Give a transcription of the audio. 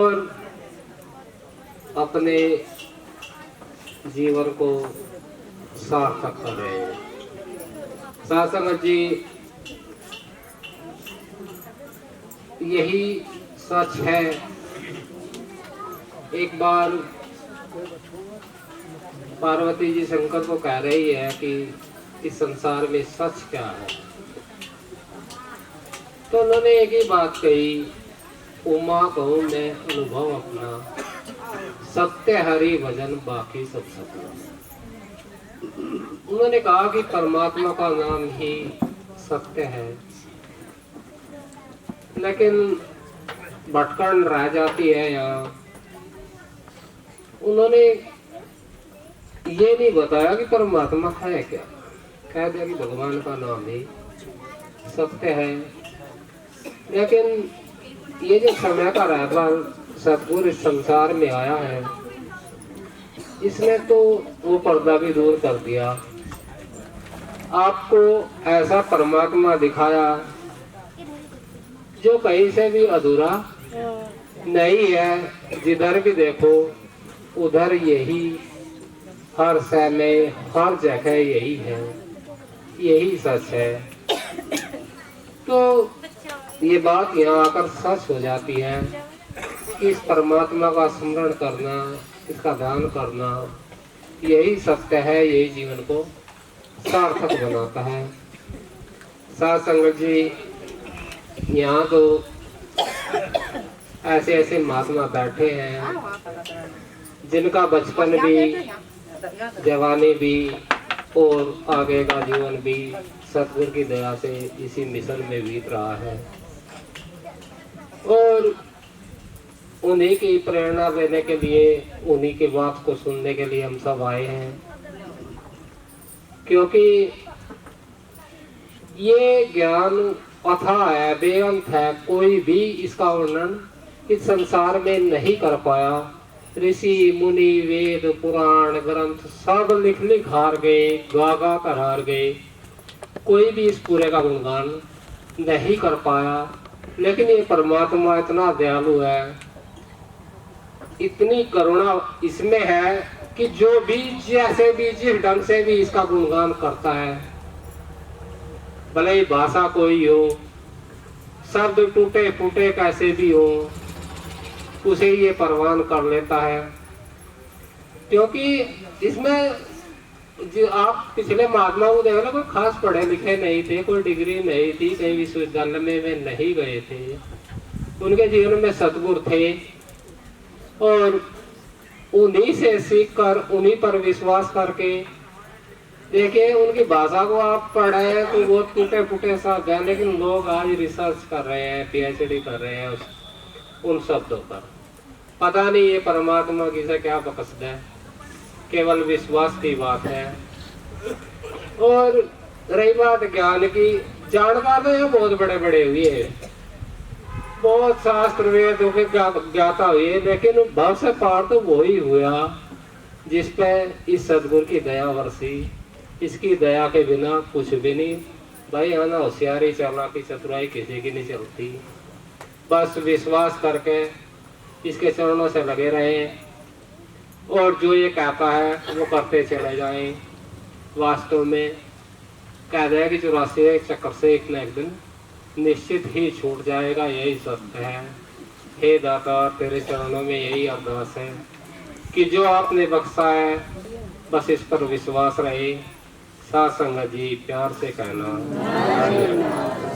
और अपने जीवन को सार्थक कर रहे हैं। साथ संगत जी, यही सच है। एक बार पार्वती जी शंकर को कह रही है कि इस संसार में सच क्या है, तो उन्होंने एक ही बात कही, उमा कहूं मैं अनुभव अपना, सत्य हरि भजन बाकी सब सपना। उन्होंने कहा कि परमात्मा का नाम ही सत्य है, लेकिन भटकन रह जाती है यहाँ। उन्होंने ये नहीं बताया कि परमात्मा है क्या, कह दिया कि भगवान का नाम ही सत्य है। लेकिन ये जो समय का रहबर सतगुरु इस संसार में आया है, इसने तो वो पर्दा भी दूर कर दिया। आपको ऐसा परमात्मा दिखाया जो कहीं से भी अधूरा नहीं है। जिधर भी देखो उधर यही, हर समय हर जगह यही है, यही सच है। तो ये बात यहाँ आकर सच हो जाती है कि इस परमात्मा का स्मरण करना, इसका ध्यान करना, यही सत्य है, यही जीवन को सार्थक बनाता है। साथ संगत जी, यहाँ तो ऐसे ऐसे महात्मा बैठे हैं जिनका बचपन भी, जवानी भी और आगे का जीवन भी सतगुरु की दया से इसी मिशन में बीत रहा है। और उन्हीं की प्रेरणा देने के लिए, उन्हीं की बात को सुनने के लिए हम सब आए हैं, क्योंकि ये ज्ञान अथाह है, बेअंत है। कोई भी इसका वर्णन इस संसार में नहीं कर पाया। ऋषि मुनि वेद पुराण ग्रंथ सब लिख हार गए, गा कर हार गए, कोई भी इस पूरे का गुणगान नहीं कर पाया। लेकिन ये परमात्मा इतना दयालु है, इतनी करुणा इसमें है कि जो भी, जैसे भी, जिस ढंग से भी इसका गुणगान करता है, भले ही भाषा कोई हो, शब्द टूटे फूटे कैसे भी हो, उसे ये परवान कर लेता है। क्योंकि इसमें जो आप पिछले महात्मा को देख लो, कोई खास पढ़े लिखे नहीं थे, कोई डिग्री नहीं थी, कहीं विश्वविद्यालय में नहीं गए थे। उनके जीवन में सतगुरु थे और उन्हीं से सीख कर, उन्हीं पर विश्वास करके, देखिए उनकी भाषा को आप पढ़े हैं तो वो टूटे फूटे शब्द है, लेकिन लोग आज रिसर्च कर रहे हैं, PhD कर रहे हैं उन शब्दों पर। पता नहीं ये परमात्मा की से क्या बकसद है, केवल विश्वास की बात है। और रही बात ज्ञान की, जानकार तो यहाँ बहुत बड़े बड़े हुए, बहुत शास्त्र वेद के ज्ञाता हुए, लेकिन भव से पार तो वो ही हुआ जिसपे इस सदगुरु की दया बरसी। इसकी दया के बिना कुछ भी नहीं भाई। है ना, होशियारी चालाकी चतुराई किसी की नहीं चलती। बस विश्वास करके इसके चरणों से लगे रहे और जो ये कहता है वो करते चले जाएं। वास्तव में कह रहे हैं कि 84 चक्कर से एक न एक दिन निश्चित ही छूट जाएगा, यही सत्य है। हे दाता, तेरे चरणों में यही अरदास है कि जो आपने बख्शा है बस इस पर विश्वास रहे। साथ संगत जी प्यार से कहना।